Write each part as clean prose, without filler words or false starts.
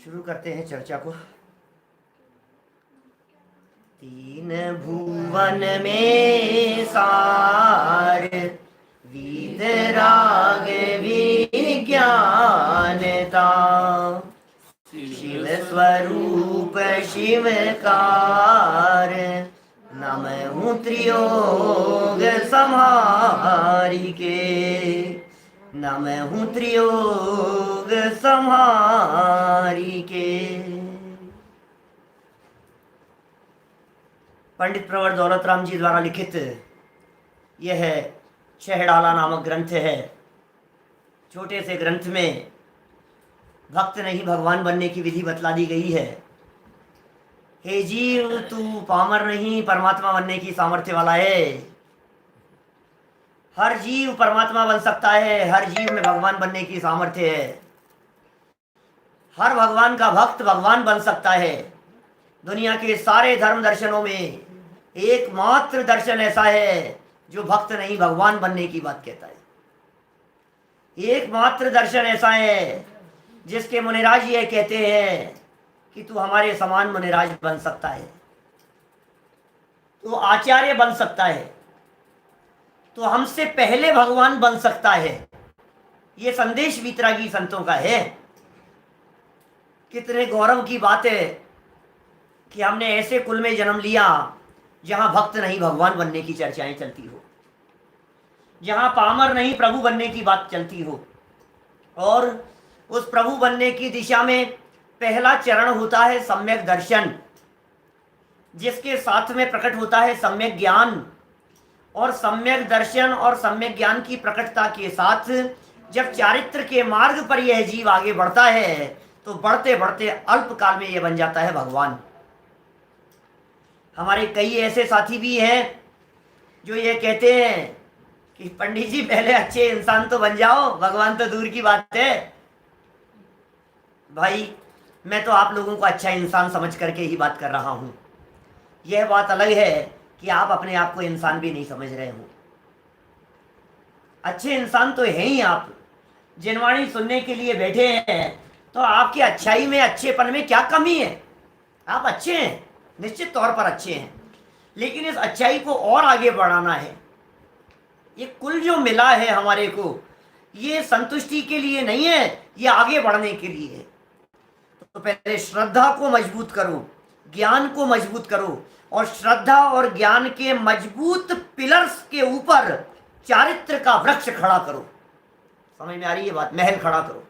शुरू करते हैं चर्चा को। तीन भुवन में सार वीतराग विज्ञानता, शिव स्वरूप शिवकार, नमः त्रियोग संहारी के, नमः त्रियोग संहारी के। पंडित प्रवर दौलत राम जी द्वारा लिखित यह छहडाला नामक ग्रंथ है। छोटे से ग्रंथ में भक्त नहीं भगवान बनने की विधि बतला दी गई है। हे जीव, तू पामर नहीं परमात्मा बनने की सामर्थ्य वाला है। हर जीव परमात्मा बन सकता है, हर जीव में भगवान बनने की सामर्थ्य है। हर भगवान का भक्त भगवान बन सकता है। दुनिया के सारे धर्म दर्शनों में एकमात्र दर्शन ऐसा है जो भक्त नहीं भगवान बनने की बात कहता है। एकमात्र दर्शन ऐसा है जिसके मुनिराज ये कहते हैं कि तू हमारे समान मुनिराज बन सकता है, तू आचार्य बन सकता है, तो हमसे पहले भगवान बन सकता है। ये संदेश वीतरागी संतों का है। कितने गौरव की बात है कि हमने ऐसे कुल में जन्म लिया जहां भक्त नहीं भगवान बनने की चर्चाएं चलती हो, जहां पामर नहीं प्रभु बनने की बात चलती हो। और उस प्रभु बनने की दिशा में पहला चरण होता है सम्यक दर्शन, जिसके साथ में प्रकट होता है सम्यक ज्ञान। और सम्यक दर्शन और सम्यक ज्ञान की प्रकटता के साथ जब चारित्र के मार्ग पर यह जीव आगे बढ़ता है तो बढ़ते बढ़ते अल्प काल में यह बन जाता है भगवान। हमारे कई ऐसे साथी भी हैं जो ये कहते हैं कि पंडित जी पहले अच्छे इंसान तो बन जाओ, भगवान तो दूर की बात है। भाई, मैं तो आप लोगों को अच्छा इंसान समझ करके ही बात कर रहा हूं। यह बात अलग है कि आप अपने आप को इंसान भी नहीं समझ रहे हो। अच्छे इंसान तो हैं ही आप। जिनवाणी सुनने के लिए बैठे हैं तो आपकी अच्छाई में, अच्छेपन में क्या कमी है? आप अच्छे हैं, निश्चित तौर पर अच्छे हैं, लेकिन इस अच्छाई को और आगे बढ़ाना है। ये कुल जो मिला है हमारे को, ये संतुष्टि के लिए नहीं है, ये आगे बढ़ने के लिए है। तो पहले श्रद्धा को मजबूत करो, ज्ञान को मजबूत करो, और श्रद्धा और ज्ञान के मजबूत पिलर्स के ऊपर चारित्र का वृक्ष खड़ा करो। समझ में आ रही है बात? महल खड़ा करो।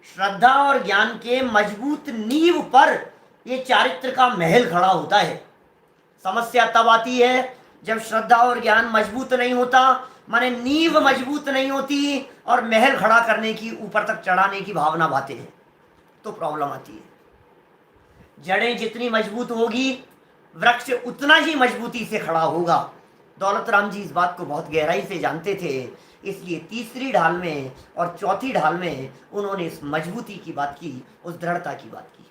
श्रद्धा और ज्ञान के मजबूत नींव पर ये चारित्र का महल खड़ा होता है। समस्या तब आती है जब श्रद्धा और ज्ञान मजबूत नहीं होता, माने नींव मजबूत नहीं होती और महल खड़ा करने की, ऊपर तक चढ़ाने की भावना भाते हैं, तो प्रॉब्लम आती है। जड़ें जितनी मजबूत होगी, वृक्ष उतना ही मजबूती से खड़ा होगा। दौलत राम जी इस बात को बहुत गहराई से जानते थे, इसलिए तीसरी ढाल में और चौथी ढाल में उन्होंने इस मजबूती की बात की, उस दृढ़ता की बात की।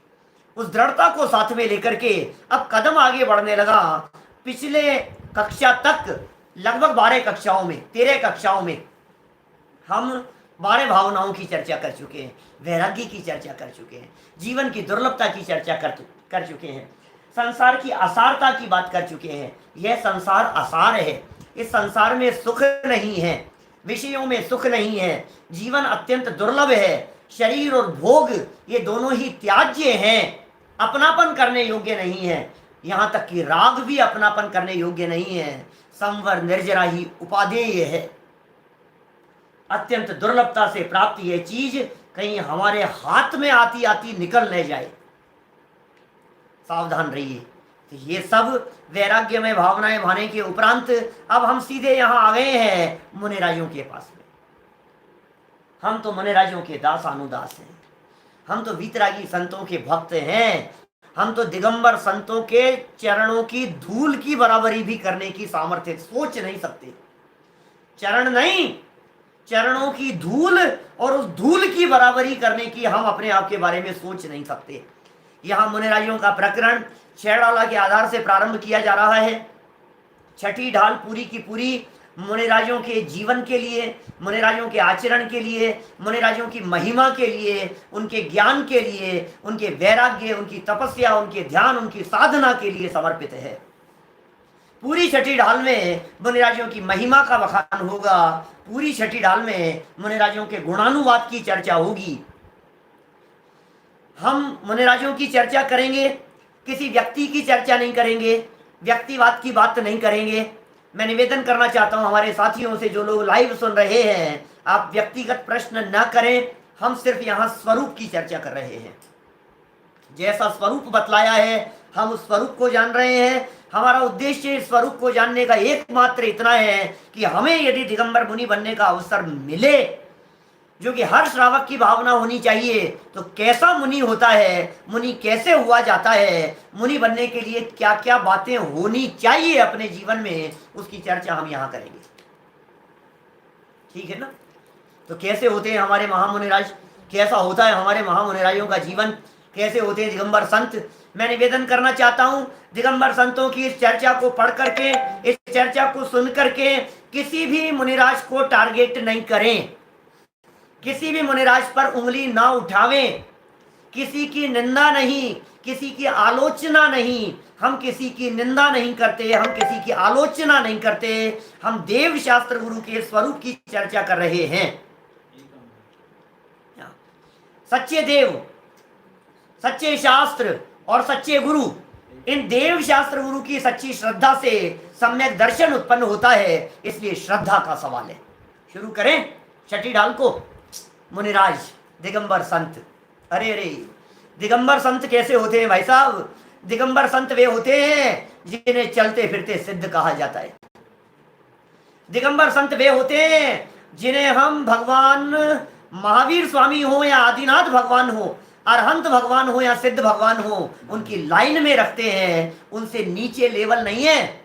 उस दृढ़ता को साथ में लेकर के अब कदम आगे बढ़ने लगा। पिछले कक्षा तक लगभग 12 कक्षाओं में, 13 कक्षाओं में हम 12 भावनाओं की चर्चा कर चुके हैं, वैराग्य की चर्चा कर चुके हैं, जीवन की दुर्लभता की चर्चा कर चुके हैं, संसार की असारता की बात कर चुके हैं। यह संसार असार है, इस संसार में सुख नहीं है, विषयों में सुख नहीं है, जीवन अत्यंत दुर्लभ है, शरीर और भोग ये दोनों ही त्याज्य हैं, अपनापन करने योग्य नहीं है, यहाँ तक कि राग भी अपनापन करने योग्य नहीं है। संवर निर्जरा ही उपादेय है। अत्यंत दुर्लभता से प्राप्त यह चीज कहीं हमारे हाथ में आती आती निकल न जाए, सावधान रहिए। तो ये सब वैराग्य में भावनाएं भाने के उपरांत अब हम सीधे यहाँ आ गए हैं मुनिराजों के पास में। हम तो मुनिराजों के दास अनुदास हैं, हम तो वीतरागी संतों के भक्त हैं, हम तो दिगंबर संतों के चरणों की धूल की बराबरी भी करने की सामर्थ्य सोच नहीं सकते। चरण नहीं, चरणों की धूल और उस धूल की बराबरी करने की हम अपने आप के बारे में सोच नहीं सकते। यहाँ मुनिराजों का प्रकरण छह डाला के आधार से प्रारंभ किया जा रहा है। छठी ढाल पूरी की पूरी मुनिराजों के जीवन के लिए, मुनिराजों के आचरण के लिए, मुनिराजों की महिमा के लिए, उनके ज्ञान के लिए, उनके वैराग्य, उनकी तपस्या, उनके ध्यान, उनकी साधना के लिए समर्पित है। पूरी छठी ढाल में मुनिराजों की महिमा का बखान होगा, पूरी छठी ढाल में मुनिराजों के गुणानुवाद की चर्चा होगी। हम मुनिराजों की चर्चा करेंगे, किसी व्यक्ति की चर्चा नहीं करेंगे, व्यक्तिवाद की बात नहीं करेंगे। मैं निवेदन करना चाहता हूं हमारे साथियों से, जो लोग लाइव सुन रहे हैं, आप व्यक्तिगत प्रश्न न करें, हम सिर्फ यहाँ स्वरूप की चर्चा कर रहे हैं। जैसा स्वरूप बतलाया है हम उस स्वरूप को जान रहे हैं। हमारा उद्देश्य इस स्वरूप को जानने का एकमात्र इतना है कि हमें यदि दिगंबर मुनि बनने का अवसर मिले, जो कि हर श्रावक की भावना होनी चाहिए, तो कैसा मुनि होता है, मुनि कैसे हुआ जाता है, मुनि बनने के लिए क्या क्या बातें होनी चाहिए अपने जीवन में, उसकी चर्चा हम यहाँ करेंगे। ठीक है ना? तो कैसे होते हैं हमारे महामुनिराज, कैसा होता है हमारे महामुनिराजों का जीवन, कैसे होते हैं दिगंबर संत। मैं निवेदन करना चाहता हूं, दिगंबर संतों की इस चर्चा को पढ़ करके, इस चर्चा को सुन करके किसी भी मुनिराज को टारगेट नहीं करें, किसी भी मुनिराज पर उंगली ना उठावें, किसी की निंदा नहीं, किसी की आलोचना नहीं। हम किसी की निंदा नहीं करते, हम किसी की आलोचना नहीं करते, हम देव शास्त्र गुरु के स्वरूप की चर्चा कर रहे हैं। सच्चे देव, सच्चे शास्त्र और सच्चे गुरु, इन देव शास्त्र गुरु की सच्ची श्रद्धा से सम्यक दर्शन उत्पन्न होता है, इसलिए श्रद्धा का सवाल है। शुरू करें छठी ढाल को। मुनिराज दिगंबर संत, अरे अरे दिगंबर संत कैसे होते हैं भाई साहब? दिगंबर संत वे होते हैं जिन्हें चलते फिरते सिद्ध कहा जाता है। दिगंबर संत वे होते हैं जिन्हें हम भगवान महावीर स्वामी हो या आदिनाथ भगवान हो, अरहंत भगवान हो या सिद्ध भगवान हो, उनकी लाइन में रखते हैं, उनसे नीचे लेवल नहीं है।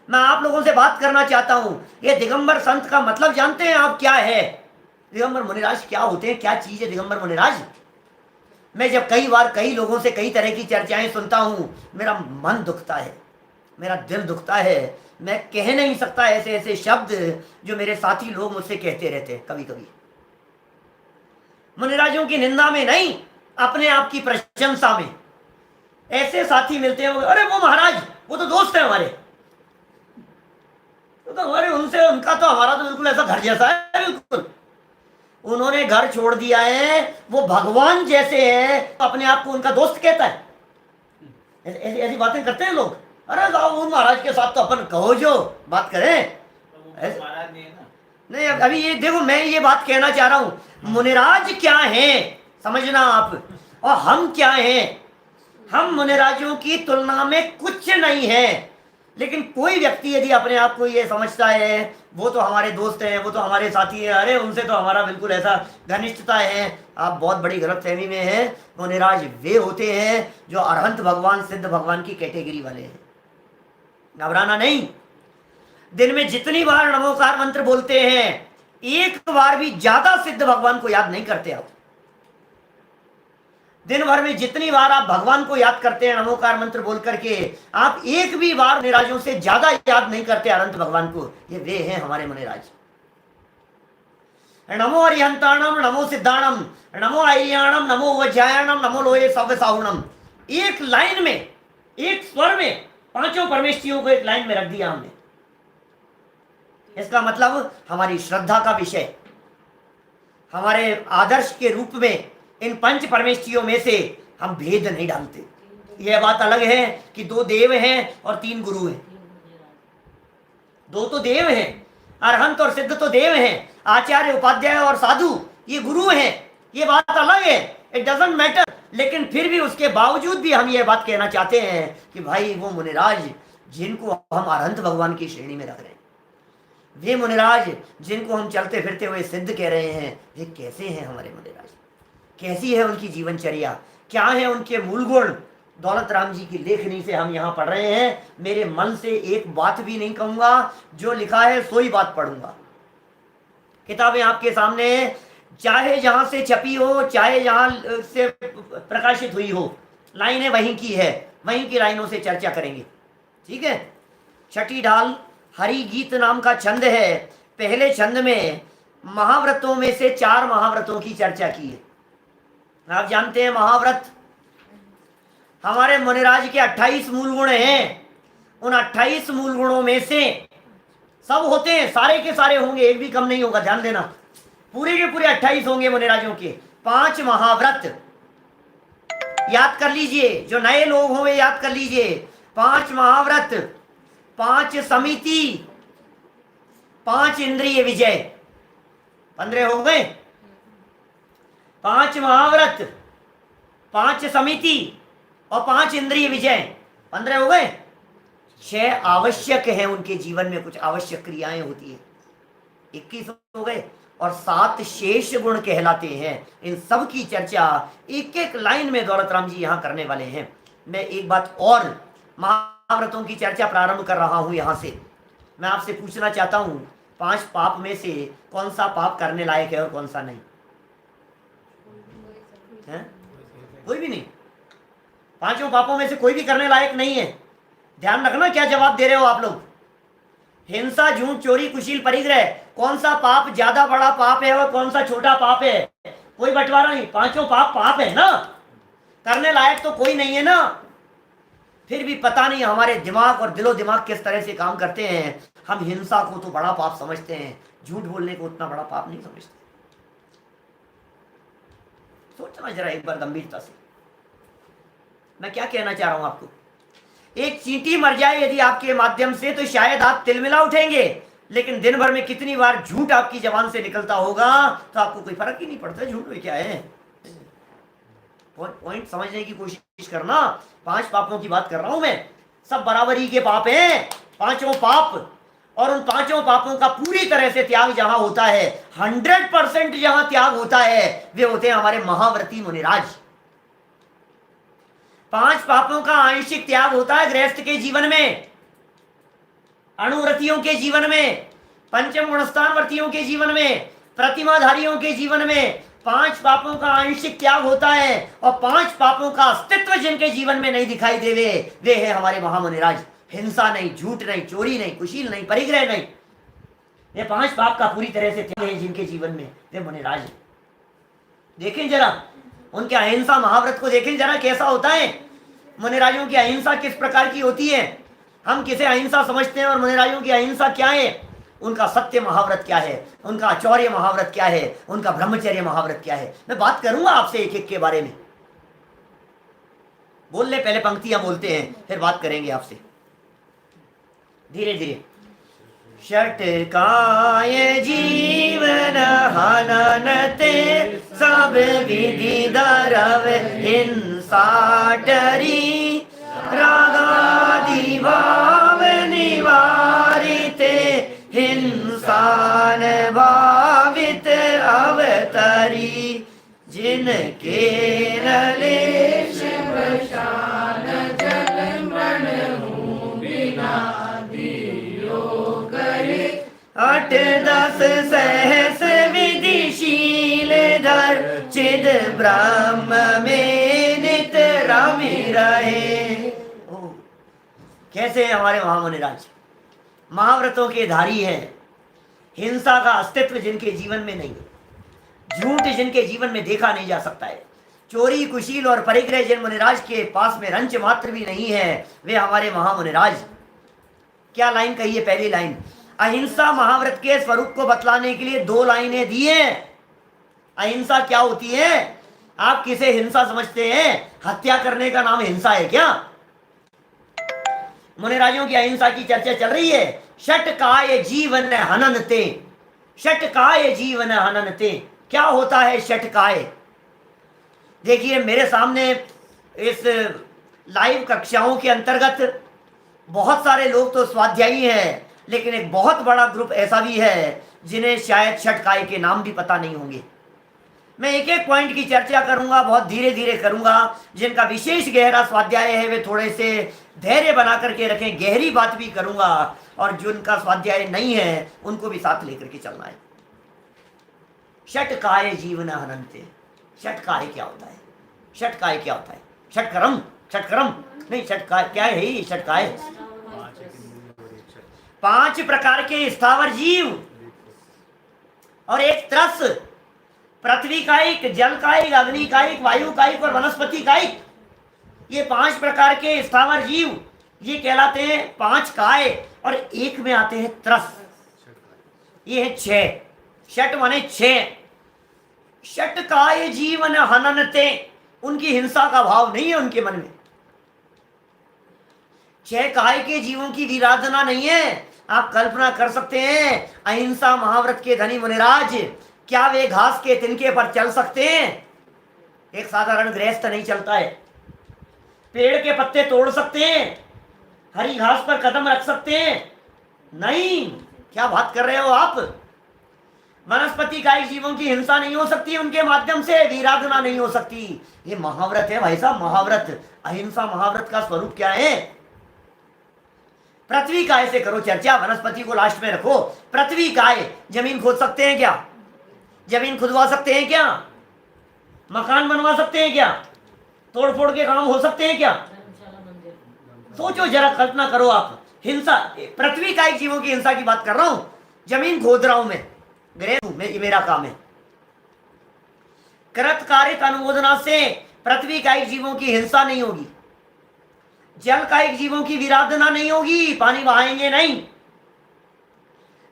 मैं आप लोगों से बात करना चाहता हूं, ये दिगंबर संत का मतलब जानते हैं आप क्या है? दिगंबर मुनिराज क्या होते हैं, क्या चीज है दिगंबर मुनिराज? मैं जब कई बार कई लोगों से कई तरह की चर्चाएं सुनता हूं, मेरा मन दुखता है, मेरा दिल दुखता है। मैं कह नहीं सकता ऐसे ऐसे शब्द जो मेरे साथी लोग मुझसे कहते रहते हैं कभी कभी। मुनिराजों की निंदा में नहीं, अपने आप की प्रशंसा में। ऐसे साथी मिलते हैं, अरे वो महाराज वो तो दोस्त है हमारे, तो हमारे उनसे, उनका तो हमारा तो बिल्कुल ऐसा घर जैसा है, बिल्कुल उन्होंने घर छोड़ दिया है, वो भगवान जैसे है, तो अपने आप को उनका दोस्त कहता है। ऐसी ऐसी बातें करते हैं लोग। अरे वो महाराज के साथ तो अपन कहो जो बात करें, महाराज नहीं है ना। नहीं, अभी ये देखो, मैं ये बात कहना चाह रहा हूं, मुनिराज क्या हैं समझना आप, और हम क्या हैं। हम मुनिराजों की तुलना में कुछ नहीं है, लेकिन कोई व्यक्ति यदि अपने आप को ये समझता है वो तो हमारे दोस्त हैं, वो तो हमारे साथी हैं, अरे उनसे तो हमारा बिल्कुल ऐसा घनिष्ठता है, आप बहुत बड़ी गलतफहमी में हैं। मुनिराज वे होते हैं जो अरहंत भगवान, सिद्ध भगवान की कैटेगरी वाले हैं। घबराना नहीं। दिन में जितनी बार नमोकार मंत्र बोलते हैं, एक बार भी ज्यादा सिद्ध भगवान को याद नहीं करते आप। दिन भर में जितनी बार आप भगवान को याद करते हैं नमोकार मंत्र बोल करके, आप एक भी बार मुनिराजों से ज्यादा याद नहीं करते अनंत भगवान को। ये वे हैं हमारे मुनिराज। नमो अरिहंताणम, नमो सिद्धाणम, नमो आर्याणम, नमो वज्रायणम, नमो लोहे सव्यसाहुणम। एक लाइन में, एक स्वर में पांचों परमेष्ठियों को एक लाइन में रख दिया हमने। इसका मतलब हमारी श्रद्धा का विषय, हमारे आदर्श के रूप में इन पंच परमेष्ठियों में से हम भेद नहीं डालते। यह बात अलग है कि दो देव हैं और तीन गुरु हैं। दो तो देव हैं, अरहंत और सिद्ध तो देव हैं, आचार्य उपाध्याय और साधु ये गुरु हैं, ये बात अलग है, इट डजंट मैटर। लेकिन फिर भी उसके बावजूद भी हम ये बात कहना चाहते हैं कि भाई वो मुनिराज जिनको हम अरहंत भगवान की श्रेणी में रख रहे हैं, वे मुनिराज जिनको हम चलते फिरते हुए सिद्ध कह रहे हैं, वे कैसे हैं हमारे मुनिराज? कैसी है उनकी जीवनचर्या, क्या है उनके मूल गुण? दौलत राम जी की लेखनी से हम यहाँ पढ़ रहे हैं। मेरे मन से एक बात भी नहीं कहूंगा, जो लिखा है सो ही बात पढ़ूंगा। किताबें आपके सामने, चाहे जहां से छपी हो, चाहे जहां से प्रकाशित हुई हो, लाइनें वहीं की है, वहीं की लाइनों से चर्चा करेंगे। ठीक है, छठी ढाल हरि गीत नाम का छंद है। पहले छंद में महाव्रतों में से 4 महाव्रतों की चर्चा की है। आप जानते हैं महाव्रत हमारे मुनिराज के 28 मूल गुण हैं। उन 28 मूल गुणों में से सब होते हैं, सारे के सारे होंगे, एक भी कम नहीं होगा, ध्यान देना। पूरे के पूरे 28 होंगे मुनिराजों के। 5 महाव्रत याद कर लीजिए, जो नए लोग हों वे याद कर लीजिए। 5 महाव्रत, 5 समिति, 5 इंद्रिय विजय, 15 हो गए। 5 महाव्रत, 5 समिति और 5 इंद्रिय विजय, 15 हो गए। 6 आवश्यक हैं, उनके जीवन में कुछ आवश्यक क्रियाएं होती है, 21 हो गए। और 7 शेष गुण कहलाते हैं। इन सब की चर्चा एक एक लाइन में दौलत राम जी यहां करने वाले हैं। मैं एक बात और, महाव्रतों की चर्चा प्रारंभ कर रहा हूं यहां से। मैं आपसे पूछना चाहता हूं, 5 पाप में से कौन सा पाप करने लायक है और कौन सा नहीं है? कोई भी नहीं। 5 पापों में से कोई भी करने लायक नहीं है। ध्यान रखना क्या जवाब दे रहे हो आप लोग। हिंसा, झूठ, चोरी, कुशील, परिग्रह, कौन सा पाप ज्यादा बड़ा पाप है और कौन सा छोटा पाप है? कोई बंटवारा नहीं, 5 पाप पाप है ना, करने लायक तो कोई नहीं है ना। फिर भी पता नहीं हमारे दिमाग और दिलो दिमाग किस तरह से काम करते हैं। हम हिंसा को तो बड़ा पाप समझते हैं, झूठ बोलने को उतना बड़ा पाप नहीं समझते। सोचना जरा एक बार गंभीरता से, मैं क्या कहना चाह रहा हूं आपको। एक चींटी मर जाए यदि आपके माध्यम से तो शायद आप तिलमिला उठेंगे, लेकिन दिन भर में कितनी बार झूठ आपकी जबान से निकलता होगा तो आपको कोई फर्क ही नहीं पड़ता झूठ में क्या है। पॉइंट समझने की कोशिश करना। 5 पापों की बात कर रहा हूं मैं, सब बराबरी के पाप हैं, 5 पाप। और उन 5 पापों का पूरी तरह से त्याग जहां होता है, 100% जहां त्याग होता है, वे होते हैं हमारे महाव्रती मुनिराज। 5 पापों का आंशिक त्याग होता है गृहस्थ के जीवन में, अणुव्रतियों के जीवन में, पंचम गुणस्थान व्रतियों के जीवन में, प्रतिमाधारियों के जीवन में 5 पापों का आंशिक त्याग होता है। और 5 पापों का अस्तित्व जिनके जीवन में नहीं दिखाई देवे, वे है हमारे महामुनिराज। हिंसा नहीं, झूठ नहीं, चोरी नहीं, कुशील नहीं, परिग्रह नहीं, ये 5 पाप का पूरी तरह से त्याग है जिनके जीवन में, वे मुनिराज है। देखें जरा उनके अहिंसा महाव्रत को, देखें जरा कैसा होता है। मुनिराजों की अहिंसा किस प्रकार की होती है, हम किसे अहिंसा समझते हैं और मुनिराजों की अहिंसा क्या है। उनका सत्य महाव्रत क्या है, उनका आचौर्य महाव्रत क्या है, उनका ब्रह्मचर्य महाव्रत क्या है। मैं बात करूंगा आपसे एक एक के बारे में। बोल ले, पहले पंक्तियां बोलते हैं फिर बात करेंगे आपसे धीरे धीरे। षटकाय जीवन हननते सब विधि दरव हिंसा टरी, रागादि भाव निवारिते हिंसान भावित अवतरी, जिनके नलेश वशान जल मण बिना 8 10 सहस विधिशील धर, चिद ब्रह्म में नित रमि रहे। कैसे हैं हमारे महामुनिराज, महाव्रतों के धारी हैं। हिंसा का अस्तित्व जिनके जीवन में नहीं, झूठ जिनके जीवन में देखा नहीं जा सकता है, चोरी कुशील और परिग्रह जिन मुनिराज के पास में रंच मात्र भी नहीं है, वे हमारे महामुनिराज। क्या लाइन कही है? पहली लाइन, अहिंसा महाव्रत के स्वरूप को बतलाने के लिए 2 लाइनें दी हैं। अहिंसा क्या होती है? आप किसे हिंसा समझते हैं? हत्या करने का नाम हिंसा है क्या? मुनिराजों की अहिंसा की चर्चा चल रही है। षटकाय जीवन हननते, षटकाय जीवन हननते, क्या होता है षटकाय? देखिए मेरे सामने इस लाइव कक्षाओं के अंतर्गत बहुत सारे लोग तो स्वाध्यायी हैं, लेकिन एक बहुत बड़ा ग्रुप ऐसा भी है जिन्हें शायद षटकाय के नाम भी पता नहीं होंगे। मैं एक एक पॉइंट की चर्चा करूंगा, बहुत धीरे धीरे करूंगा। जिनका विशेष गहरा स्वाध्याय है वे थोड़े से धैर्य बना करके रखें, गहरी बात भी करूंगा, और जिनका स्वाध्याय नहीं है उनको भी साथ लेकर के चलना है। षटकाय जीवन हनन्ते, षटकाय क्या होता है? षटकाय क्या होता है? षटकर्म, षटकर्म नहीं, षटकाय क्या है? षटकाय 5 प्रकार के स्थावर जीव और एक त्रस, पृथ्वी कायिक, जल कायिक, अग्नि कायिक, वायु कायिक और वनस्पति कायिक। ये 5 प्रकार के स्थावर जीव ये कहलाते हैं 5 काय, और एक में आते हैं त्रस, ये है 6। षट माने 6। षट काय जीवन हननते, उनकी हिंसा का भाव नहीं है उनके मन में। 6 काय के जीवों की विराधना नहीं है। आप कल्पना कर सकते हैं अहिंसा महाव्रत के धनी मुनिराज, क्या वे घास के तिनके पर चल सकते हैं? एक साधारण गृहस्थ नहीं चलता है। पेड़ के पत्ते तोड़ सकते हैं? हरी घास पर कदम रख सकते हैं? नहीं। क्या बात कर रहे हो आप? वनस्पति कायिक जीवों की हिंसा नहीं हो सकती, उनके माध्यम से विराधना नहीं हो सकती। ये महाव्रत है भाई साहब, महाव्रत। अहिंसा महाव्रत का स्वरूप क्या है? पृथ्वी काय से करो चर्चा, वनस्पति को लास्ट में रखो। पृथ्वी काय, जमीन खोद सकते हैं क्या? जमीन खुदवा सकते हैं क्या? मकान बनवा सकते हैं क्या? तोड़ फोड़ के काम हो सकते हैं क्या? सोचो जरा, कल्पना करो आप। हिंसा, पृथ्वी कायिक जीवों की हिंसा की बात कर रहा हूं। जमीन खोद रहा हूं मैं, गृह में, ये मेरा काम है। कृतकारिक अनुमोदना से पृथ्वी कायिक जीवों की हिंसा नहीं होगी, जल कायिक जीवों की विराधना नहीं होगी, पानी बहाएंगे नहीं।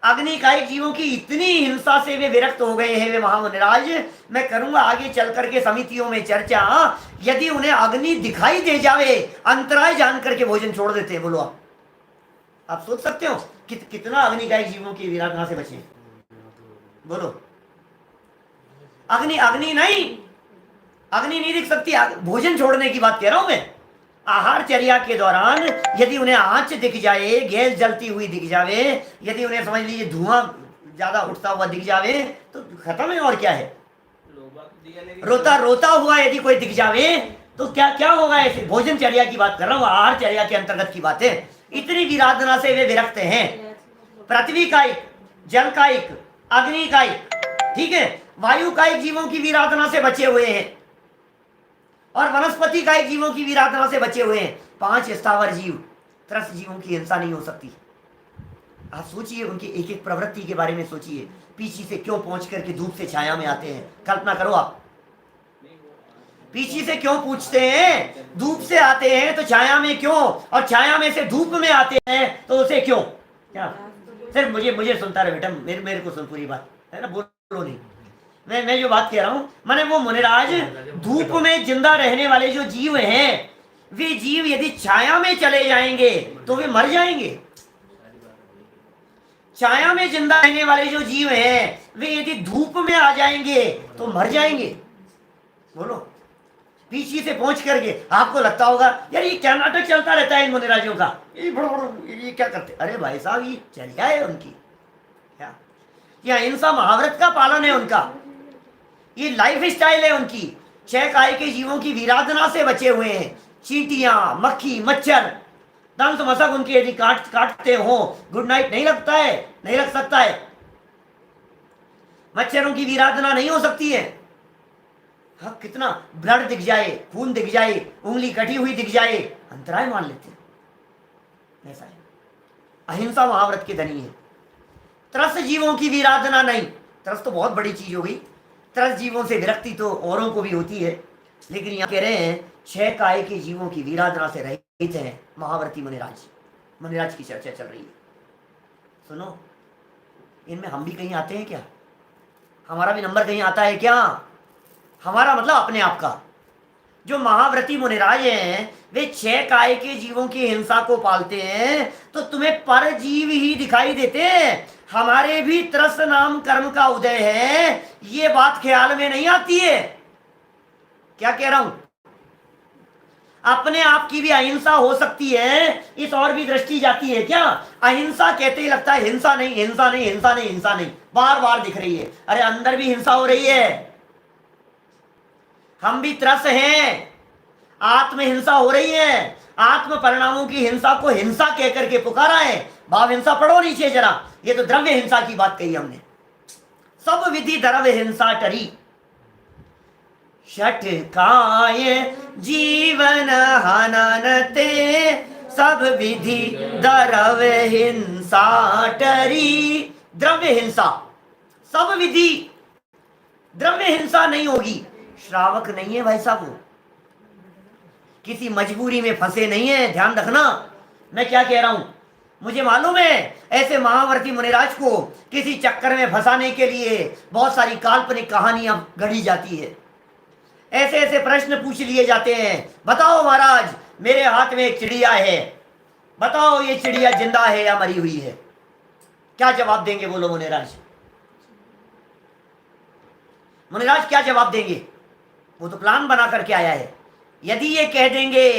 अग्नि कायिक जीवों की इतनी हिंसा से वे विरक्त हो गए हैं वे महामुनिराज, मैं करूंगा आगे चल करके समितियों में चर्चा, यदि उन्हें अग्नि दिखाई दे जावे अंतराय जान करके भोजन छोड़ देते हैं। बोलो आप सोच सकते हो कितना अग्नि कायिक जीवों की विराधना से बचे? बोलो। अग्नि अग्नि नहीं दिख सकती, भोजन छोड़ने की बात कह रहा हूं मैं। आहार चर्या के दौरान यदि उन्हें आंच दिख जाए, गैस जलती हुई दिख जावे, यदि उन्हें समझ लीजिए धुआं ज्यादा उठता हुआ दिख जावे तो खत्म है। और क्या है? रोता हुआ यदि कोई दिख जावे तो क्या होगा? ऐसे भोजन चर्या की बात कर रहा हूं, आहार चर्या के अंतर्गत की बात है। इतनी विराधना से वे विरक्त हैं। पृथ्वी कायिक, जल कायिक, अग्नि कायिक, ठीक है, वायु कायिक जीवों की विराधना से बचे हुए हैं और वनस्पति कायिक जीवों की विराधना से बचे हुए हैं। 5 स्थावर जीव, त्रस जीवों की हिंसा नहीं हो सकती। आप सोचिए उनकी एक एक प्रवृत्ति के बारे में सोचिए। पीछे से क्यों पहुंच करके धूप से छाया में आते हैं? कल्पना करो आप, पीछे से क्यों पूछते हैं? धूप से आते हैं तो छाया में क्यों, और छाया में से धूप में आते हैं तो उसे क्यों? क्या सिर्फ मुझे सुनता रहे बेटा, मेरे को सुन पूरी बात है ना, बोलो नहीं। मैं जो बात कह रहा हूं, माने वो मुनिराज धूप में जिंदा रहने वाले जो जीव हैं, वे जीव यदि छाया में चले जाएंगे तो वे मर जाएंगे। छाया में जिंदा रहने वाले जो जीव हैं, वे यदि धूप में आ जाएंगे तो मर जाएंगे। बोलो। पीछे से पहुंच करके आपको लगता होगा यार ये क्या नाटक चलता रहता है इन मुनिराजों का, ये क्या करते? अरे भाई साहब, ये चर्या है उनकी, क्या ये अहिंसा महाव्रत का पालन है उनका, ये लाइफ स्टाइल है उनकी। 6 काय के जीवों की विराधना से बचे हुए हैं। चींटियां, मक्खी, मच्छर, दंत मशक उनके यदि काटते हो, गुड नाइट नहीं लगता है, नहीं लग सकता है। मच्छरों की विराधना नहीं हो सकती है। हाँ, कितना ब्लड दिख जाए, खून दिख जाए, उंगली कटी हुई दिख जाए, अंतराय मान लेते हैं। ऐसा है, अहिंसा महाव्रत के धनी है। त्रस जीवों की विराधना नहीं। त्रस तो बहुत बड़ी चीज हो गई, त्रस जीवों से विरक्ति तो औरों को भी होती है, लेकिन यहाँ कह रहे हैं 6 काय के जीवों की विराधना से रहित है महाव्रती मुनिराज की चर्चा चल रही है। सुनो, इनमें हम भी कहीं आते हैं क्या? हमारा भी नंबर कहीं आता है क्या? हमारा मतलब अपने आप का। जो महाव्रती मुनिराज हैं वे 6 काय के जीवों की हिंसा को पालते हैं, तो तुम्हें परजीव ही दिखाई देते हैं। हमारे भी त्रस नाम कर्म का उदय है, ये बात ख्याल में नहीं आती है। क्या कह रहा हूं? अपने आप की भी अहिंसा हो सकती है, इस और भी दृष्टि जाती है क्या? अहिंसा कहते ही लगता है हिंसा नहीं, हिंसा नहीं, हिंसा नहीं, हिंसा नहीं, बार बार दिख रही है। अरे अंदर भी हिंसा हो रही है। हम भी त्रस हैं, आत्म हिंसा हो रही है। आत्म परिणामों की हिंसा को हिंसा कहकर के पुकारा है। भाव हिंसा पढ़ो नीचे जरा, ये तो द्रव्य हिंसा की बात कही हमने। सब विधि द्रव्य हिंसा टरी, षट काय जीवन हननते सब विधि द्रव्य हिंसा टरी। द्रव्य हिंसा, सब विधि द्रव्य हिंसा नहीं होगी। श्रावक नहीं है भाई साहब, वो किसी मजबूरी में फंसे नहीं है। ध्यान रखना मैं क्या कह रहा हूं। मुझे मालूम है ऐसे महावर्ती मुनिराज को किसी चक्कर में फंसाने के लिए बहुत सारी काल्पनिक कहानियां गढ़ी जाती है। ऐसे ऐसे प्रश्न पूछ लिए जाते हैं, बताओ महाराज मेरे हाथ में एक चिड़िया है, बताओ ये चिड़िया जिंदा है या मरी हुई है? क्या जवाब देंगे बोलो मुनिराज? मुनिराज क्या जवाब देंगे? वो तो प्लान बना करके आया है। यदि ये कह देंगे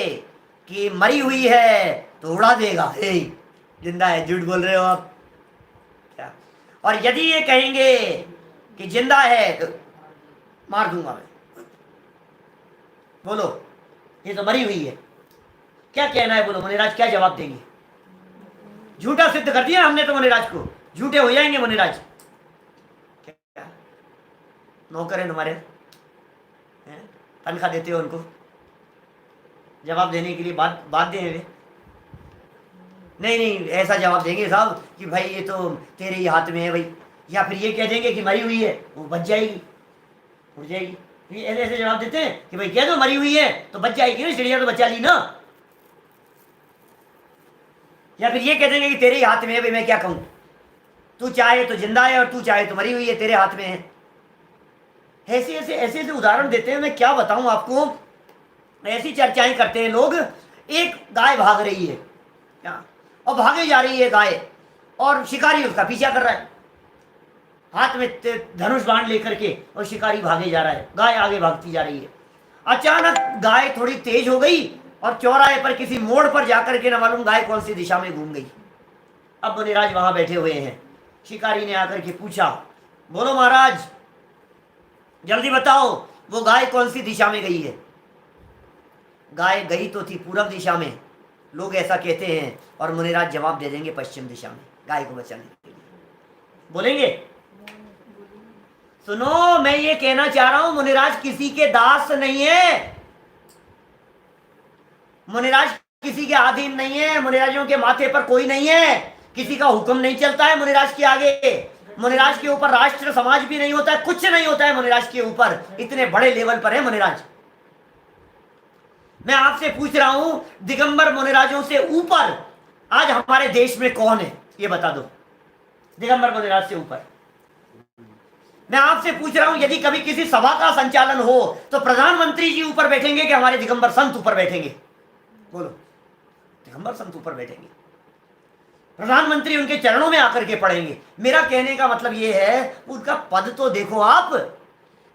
कि मरी हुई है तो उड़ा देगा, हे जिंदा है, झूठ बोल रहे हो आप क्या? और यदि ये कहेंगे कि जिंदा है तो मार दूंगा मैं। बोलो ये तो मरी हुई है, क्या कहना है बोलो मुनिराज? क्या जवाब देंगे? झूठा सिद्ध कर दिया हमने तो मुनिराज को, झूठे हो जाएंगे मुनिराज। क्या नौकर है तुम्हारे, तनख्वाह देते हो उनको, जवाब देने के लिए बाध्य हैं वे? नहीं नहीं, ऐसा जवाब देंगे साहब कि भाई ये तो तेरे ही हाथ में है भाई। या फिर ये कह देंगे कि मरी हुई है, वो बच जाएगी, उड़ जाएगी। ऐसे ऐसे जवाब देते हैं कि भाई कह दो मरी हुई है तो बच जाएगी ना, चिड़िया तो बचा ली ना। या फिर ये कह देंगे कि तेरे ही हाथ में है भाई, मैं क्या कहूं, तू चाहे तो जिंदा है और तू चाहे तो मरी हुई है, तेरे हाथ में है। ऐसे ऐसे ऐसे ऐसे उदाहरण देते हैं, मैं क्या बताऊं आपको। ऐसी चर्चाएं करते हैं लोग। एक गाय भाग रही है क्या, और भागे जा रही है गाय, और शिकारी उसका पीछा कर रहा है हाथ में धनुष बाण लेकर के, और शिकारी भागे जा रहा है, गाय आगे भागती जा रही है। अचानक गाय थोड़ी तेज हो गई और चौराहे पर किसी मोड़ पर जाकर के न मालूम गाय कौन सी दिशा में घूम गई। अब मुनिराज वहां बैठे हुए हैं। शिकारी ने आकर के पूछा, बोलो महाराज जल्दी बताओ वो गाय कौन सी दिशा में गई है? गाय गई तो थी पूर्व दिशा में, लोग ऐसा कहते हैं, और मुनिराज जवाब दे देंगे पश्चिम दिशा में, गाय को बचाने के लिए। बोलेंगे? सुनो मैं ये कहना चाह रहा हूं, मुनिराज किसी के दास नहीं है, मुनिराज किसी के अधीन नहीं है, मुनिराजों के माथे पर कोई नहीं है, किसी का हुक्म नहीं चलता है मुनिराज के आगे। मुनिराज के ऊपर राष्ट्र समाज भी नहीं होता है, कुछ नहीं होता है मुनिराज के ऊपर। इतने बड़े लेवल पर है मुनिराज। मैं आपसे पूछ रहा हूं, दिगंबर मुनिराजों से ऊपर आज हमारे देश में कौन है, ये बता दो। दिगंबर मुनिराज से ऊपर मैं आपसे पूछ रहा हूं, यदि कभी किसी सभा का संचालन हो तो प्रधानमंत्री जी ऊपर बैठेंगे कि हमारे दिगंबर संत ऊपर बैठेंगे? बोलो, दिगंबर संत ऊपर बैठेंगे, प्रधानमंत्री उनके चरणों में आकर के पड़ेंगे। मेरा कहने का मतलब यह है, उनका पद तो देखो आप।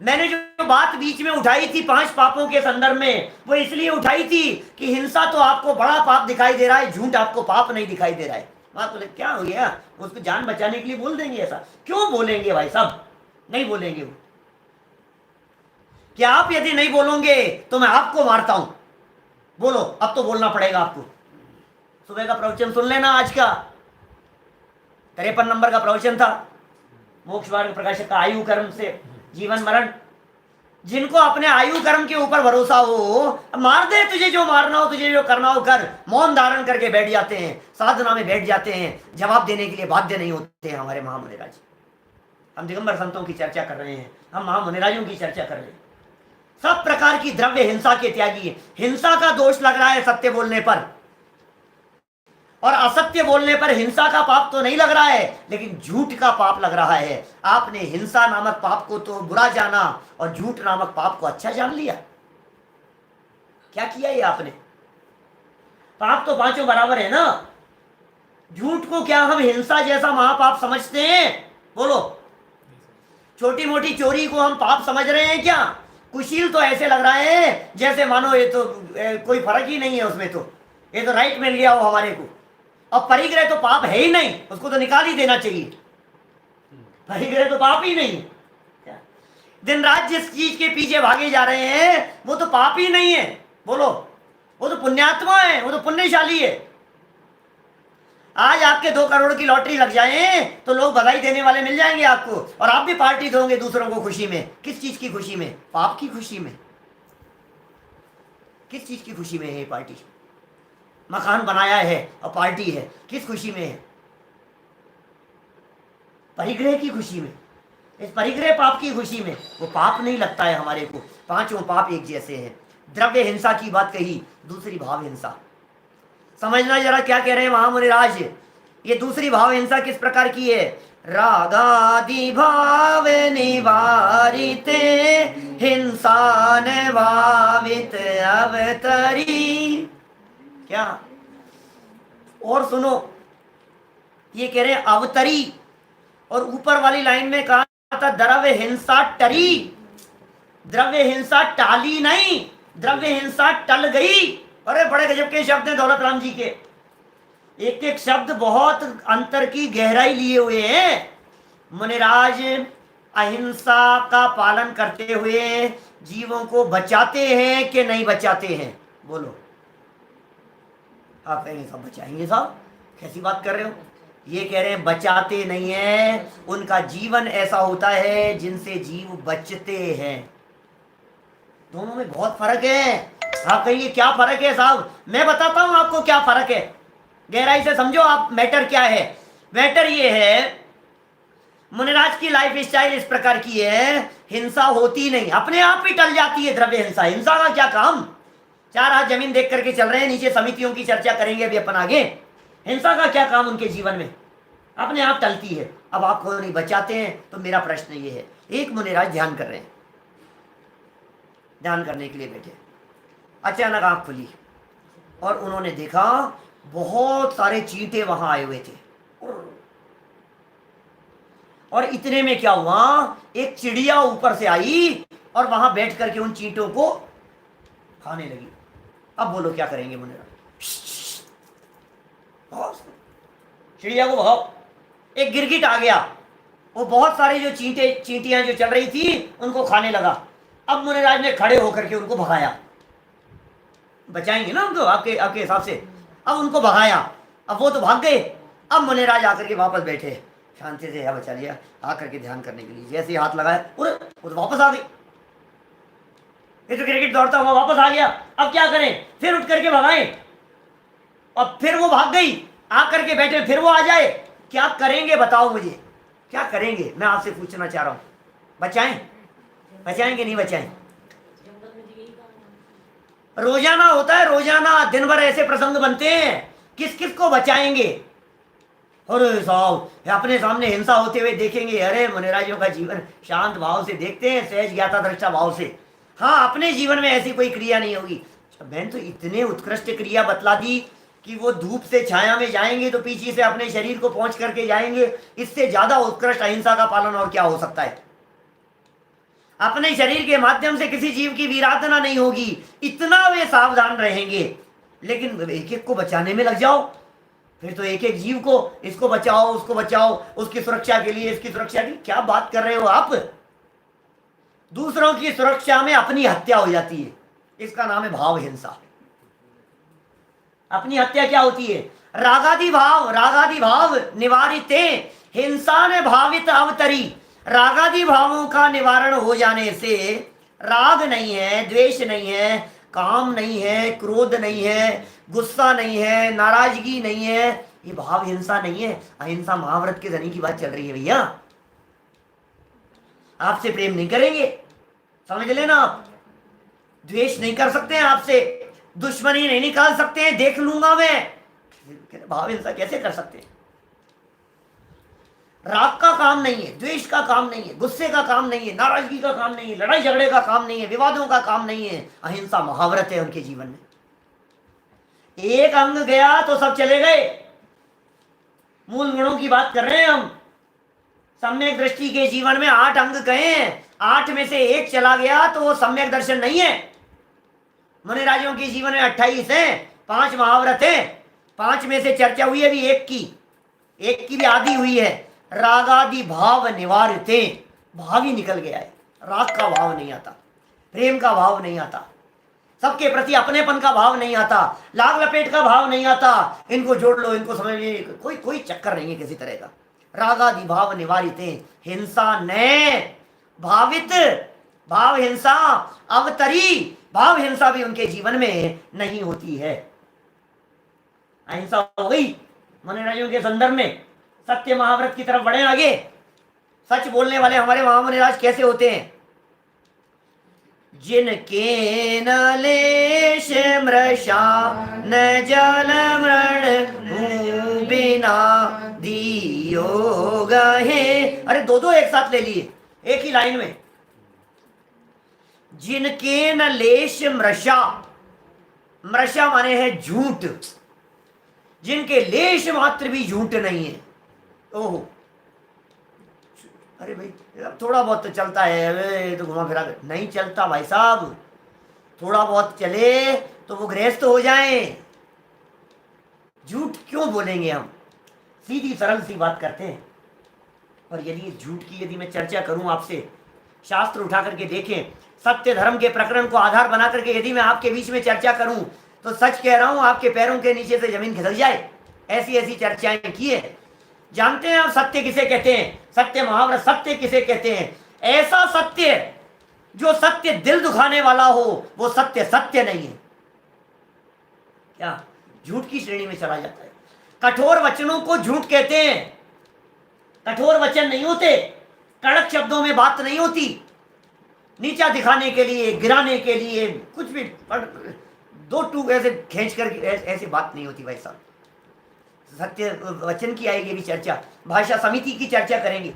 मैंने जो बात बीच में उठाई थी 5 पापों के संदर्भ में, वो इसलिए उठाई थी कि हिंसा तो आपको बड़ा पाप दिखाई दे रहा है, झूठ आपको पाप नहीं दिखाई दे रहा है। बात बोले क्या हो गया, उसको जान बचाने के लिए बोल देंगे ऐसा? क्यों बोलेंगे भाई साहब? नहीं बोलेंगे वो। क्या आप यदि नहीं बोलोगे तो मैं आपको मारता हूं? बोलो, अब तो बोलना पड़ेगा आपको। सुबह का प्रवचन सुन लेना, आज का 53 नंबर का प्रवचन था, मोक्ष मार्ग प्रकाशक का आयु कर्म से जीवन मरण। जिनको अपने आयु कर्म के ऊपर भरोसा हो, मार दे तुझे जो मारना हो, तुझे जो करना हो कर, मौन धारण करके बैठ जाते हैं, साधना में बैठ जाते हैं, जवाब देने के लिए बाध्य नहीं होते हैं हमारे महामुनिराज। हम दिगंबर संतों की चर्चा कर रहे हैं, हम महामुनिराजों की चर्चा कर रहे हैं। सब प्रकार की द्रव्य हिंसा के त्यागी है। हिंसा का दोष लग रहा है सत्य बोलने पर, और असत्य बोलने पर हिंसा का पाप तो नहीं लग रहा है, लेकिन झूठ का पाप लग रहा है। आपने हिंसा नामक पाप को तो बुरा जाना और झूठ नामक पाप को अच्छा जान लिया। क्या किया ये आपने? पाप तो पांचों बराबर है ना। झूठ को क्या हम हिंसा जैसा महापाप समझते हैं? बोलो, छोटी मोटी चोरी को हम पाप समझ रहे हैं क्या? कुशील तो ऐसे लग रहा है जैसे मानो ये तो कोई फर्क ही नहीं है उसमें, तो ये तो राइट मिल गया हो हमारे को। अब परिग्रह तो पाप है ही नहीं, उसको तो निकाल ही देना चाहिए। परिग्रह तो पाप ही नहीं। दिन रात जिस चीज के पीछे भागे जा रहे हैं वो तो पाप ही नहीं है। बोलो, वो तो पुण्यात्मा है, वो तो पुण्यशाली है। आज आपके 2 करोड़ की लॉटरी लग जाए तो लोग बधाई देने वाले मिल जाएंगे आपको, और आप भी पार्टी दोगे दूसरों को खुशी में। किस चीज की खुशी में? पाप की खुशी में। किस चीज की खुशी में है ये पार्टी? मकान बनाया है और पार्टी है, किस खुशी में है? परिग्रह की खुशी में, इस परिग्रह पाप की खुशी में। वो पाप नहीं लगता है हमारे को, पांचों पाप एक जैसे हैं। द्रव्य हिंसा की बात कही, दूसरी भाव हिंसा। समझना जरा क्या कह रहे हैं महामुनिराज। ये दूसरी भाव हिंसा किस प्रकार की है? रागादि भाव निवारिते हिंसा न भावित अवतरी। क्या? और सुनो, ये कह रहे हैं अवतरी, और ऊपर वाली लाइन में कहा था द्रव्य हिंसा टरी। द्रव्य हिंसा टाली नहीं, द्रव्य हिंसा टल गई। अरे बड़े गजब के शब्द हैं दौलत राम जी के। एक एक शब्द बहुत अंतर की गहराई लिए हुए हैं। मुनिराज अहिंसा का पालन करते हुए जीवों को बचाते हैं कि नहीं बचाते हैं? बोलो। आप कहेंगे सब बचाएंगे साहब, कैसी बात कर रहे हो? ये कह रहे हैं बचाते नहीं है, उनका जीवन ऐसा होता है जिनसे जीव बचते हैं। दोनों में बहुत फर्क है। आप कहिए क्या फर्क है साहब? मैं बताता हूं आपको क्या फर्क है, गहराई से समझो आप। मैटर क्या है? मैटर ये है, मुनिराज की लाइफ स्टाइल इस प्रकार की है, हिंसा होती नहीं, अपने आप ही टल जाती है द्रव्य हिंसा। हिंसा का क्या काम? चार हाथ जमीन देख करके चल रहे हैं, नीचे समितियों की चर्चा करेंगे अभी अपन आगे। हिंसा का क्या काम उनके जीवन में? अपने आप टलती है। अब आपको नहीं बचाते हैं, तो मेरा प्रश्न ये है, एक मुनिराज ध्यान कर रहे हैं, ध्यान करने के लिए बैठे, अचानक आंख खुली और उन्होंने देखा बहुत सारे चींटे वहां आए हुए थे। और इतने में क्या हुआ, एक चिड़िया ऊपर से आई और वहां बैठ करके उन चींटों को खाने लगी। अब बोलो क्या करेंगे मुनिराज? चिड़िया को भगाओ। एक गिरगिट आ गया, वो बहुत सारे जो चींटियां जो चल रही थी उनको खाने लगा। अब मुनिराज ने खड़े होकर के उनको भगाया। बचाएंगे ना उनको आपके हिसाब से? अब उनको भगाया, अब वो तो भाग गए। अब मुनिराज आकर के वापस बैठे, शांति से बचा लिया, आकर के ध्यान करने के लिए जैसे हाथ लगाया, वो तो वापस आ गई। ये तो गिरगिट दौड़ता हुआ वापस आ गया। अब क्या करें? फिर उठ करके भगाएं, और फिर वो भाग गई, आकर के बैठे, फिर वो आ जाए। क्या करेंगे बताओ मुझे, क्या करेंगे? मैं आपसे पूछना चाह रहा हूं, बचाएं? बचाएंगे नहीं बचाएं? रोजाना होता है, रोजाना दिन भर ऐसे प्रसंग बनते हैं, किस किस को बचाएंगे? अरे साहब अपने सामने हिंसा होते हुए देखेंगे, अरे मुनिराजों का जीवन शांत भाव से देखते हैं, सहज ज्ञाता दृष्टा भाव से। हाँ, अपने जीवन में ऐसी कोई क्रिया नहीं होगी। बहन तो इतने उत्कृष्ट क्रिया बतला दी कि वो धूप से छाया में जाएंगे तो पीछे से अपने शरीर को पहुंच करके जाएंगे। इससे ज्यादा उत्कृष्ट अहिंसा का पालन और क्या हो सकता है? अपने शरीर के माध्यम से किसी जीव की वीराधना नहीं होगी, इतना वे सावधान रहेंगे। लेकिन एक एक को बचाने में लग जाओ, फिर तो एक एक जीव को, इसको बचाओ, उसको बचाओ, उसकी सुरक्षा के लिए, इसकी सुरक्षा के लिए। क्या बात कर रहे हो आप? दूसरों की सुरक्षा में अपनी हत्या हो जाती है, इसका नाम है भाव हिंसा। अपनी हत्या क्या होती है? रागादि भाव निवारिते हिंसा ने भावित अवतरी। रागादि भावों का निवारण हो जाने से, राग नहीं है, द्वेष नहीं है, काम नहीं है, क्रोध नहीं है, गुस्सा नहीं है, नाराजगी नहीं है, ये भाव हिंसा नहीं है। अहिंसा महाव्रत के धनी की बात चल रही है भैया। आपसे प्रेम नहीं करेंगे, समझ लेना आप। द्वेष नहीं कर सकते हैं आपसे, दुश्मनी नहीं निकाल सकते हैं, देख लूंगा मैं। भाव हिंसा कैसे कर सकते हैं? राग का काम नहीं है, द्वेष का काम नहीं है, गुस्से का काम नहीं है, नाराजगी का काम नहीं है, लड़ाई झगड़े का काम नहीं है, विवादों का काम नहीं है। अहिंसा महाव्रत है उनके जीवन में। एक अंग गया तो सब चले गए। मूल गुणों की बात कर रहे हैं हम। सम्यक दृष्टि के जीवन में 8 अंग गए हैं, 8 में से एक चला गया तो वो सम्यक दर्शन नहीं है। मुनिराजों के जीवन में 28 हैं, 5 महाव्रत हैं, 5 में से चर्चा हुई है भी एक की भी आदि हुई है। रागादि भाव निवारते, भाव ही निकल गया है। राग का भाव नहीं आता, प्रेम का भाव नहीं आता, सबके प्रति अपनेपन का भाव नहीं आता, लाग लपेट का भाव नहीं आता। इनको जोड़ लो, इनको समझ लीजिए, कोई चक्कर नहीं है किसी तरह का। रागादि भाव निवारिते हिंसा ने भावित, भाव हिंसा अवतरी, भाव हिंसा भी उनके जीवन में नहीं होती है। अहिंसा हो गई मुनिराजों के संदर्भ में। सत्य महाव्रत की तरफ बढ़े आगे। सच बोलने वाले हमारे महामुनिराज कैसे होते हैं? जिनके न लेश मृषा न जल मृण बिना दियो गहे। अरे दो दो एक साथ ले लिए एक ही लाइन में। जिनके न लेश मृषा, मृषा माने है झूठ, जिनके लेश मात्र भी झूठ नहीं है। ओहो, अरे भाई थोड़ा बहुत तो चलता है, अरे तो घुमा फिरा नहीं चलता भाई साहब। थोड़ा बहुत चले तो वो गृहस्थ हो जाए। झूठ क्यों बोलेंगे हम? सीधी सरल सी बात करते हैं। और यदि झूठ की यदि मैं चर्चा करूं आपसे, शास्त्र उठा करके देखें, सत्य धर्म के प्रकरण को आधार बना करके यदि मैं आपके बीच में चर्चा करूं, तो सच कह रहा हूं आपके पैरों के नीचे से जमीन खिसक जाए। ऐसी ऐसी चर्चाएं की है। जानते हैं आप सत्य किसे कहते हैं? सत्य महाव्रत सत्य किसे कहते हैं? ऐसा सत्य जो सत्य दिल दुखाने वाला हो, वो सत्य सत्य नहीं है। क्या झूठ की श्रेणी में चला जाता है? कठोर वचनों को झूठ कहते हैं। कठोर वचन नहीं होते, कड़क शब्दों में बात नहीं होती, नीचा दिखाने के लिए, गिराने के लिए, कुछ भी दो टूक ऐसे खींच कर ऐसी बात नहीं होती भाई साहब। सत्य वचन की आएगी भी चर्चा। भाषा समिति की चर्चा करेंगे,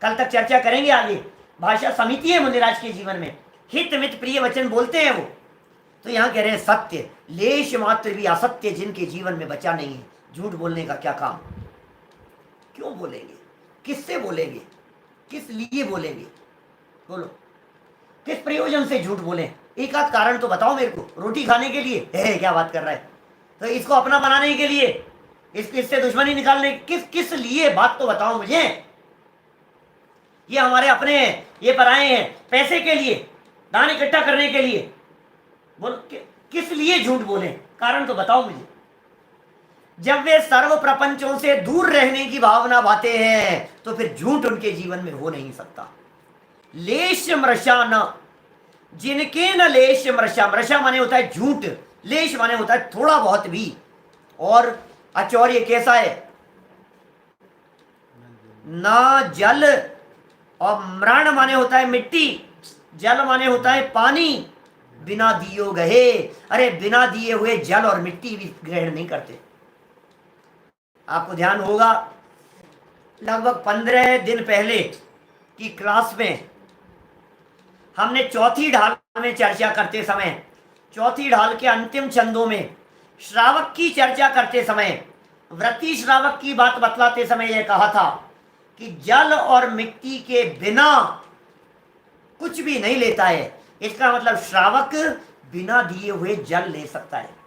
कल तक चर्चा करेंगे आगे। भाषा समिति है मुनिराज के जीवन में, हित मित प्रिय वचन बोलते हैं वो। तो यहाँ कह रहे हैं सत्य, लेश मात्र भी असत्य जिनके जीवन में बचा नहीं है। झूठ बोलने का क्या काम? क्यों बोलेंगे? किससे बोलेंगे? किस लिए बोलेंगे? बोलो, किस प्रयोजन से झूठ बोले? एक आध कारण तो बताओ मेरे को। रोटी खाने के लिए है? क्या बात कर रहा है? तो इसको अपना बनाने के लिए, इससे दुश्मनी निकालने, किस लिए? बात तो बताओ मुझे। ये हमारे अपने हैं, ये पराए हैं, पैसे के लिए, दान इकट्ठा करने के लिए। बोलो किस लिए झूठ बोले? कारण तो बताओ मुझे। जब वे सर्व प्रपंचों से दूर रहने की भावना बातें हैं, तो फिर झूठ उनके जीवन में हो नहीं सकता। लेश मृषा न, जिनके न लेश मृषा, मृषा माने होता है झूठ, लेश माने होता है थोड़ा बहुत भी। और आचौर्य कैसा है? ना जल, और मृण माने होता है मिट्टी, जल माने होता है पानी, बिना दियो गहे। अरे बिना दिए हुए जल और मिट्टी भी ग्रहण नहीं करते। आपको ध्यान होगा लगभग 15 दिन पहले की क्लास में हमने चौथी ढाल में चर्चा करते समय, चौथी ढाल के अंतिम छंदों में श्रावक की चर्चा करते समय, व्रती श्रावक की बात बतलाते समय यह कहा था कि जल और मिट्टी के बिना कुछ भी नहीं लेता है। इसका मतलब श्रावक बिना दिए हुए जल ले सकता है,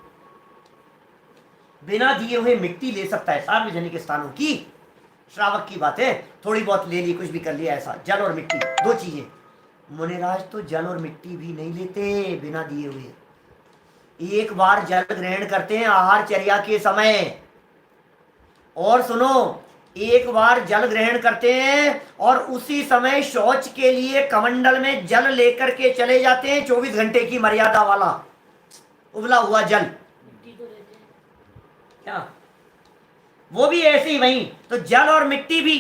बिना दिए हुए मिट्टी ले सकता है। सार्वजनिक स्थानों की श्रावक की बात है, थोड़ी बहुत ले ली, कुछ भी कर लिया, ऐसा। जल और मिट्टी दो चीजें। मुनिराज तो जल और मिट्टी भी नहीं लेते बिना दिए हुए। एक बार जल ग्रहण करते हैं आहार चर्या के समय, और सुनो, एक बार जल ग्रहण करते हैं और उसी समय शौच के लिए कमंडल में जल लेकर के चले जाते हैं। 24 घंटे की मर्यादा वाला उबला हुआ जल। क्या वो भी ऐसे ही वही? तो जल और मिट्टी भी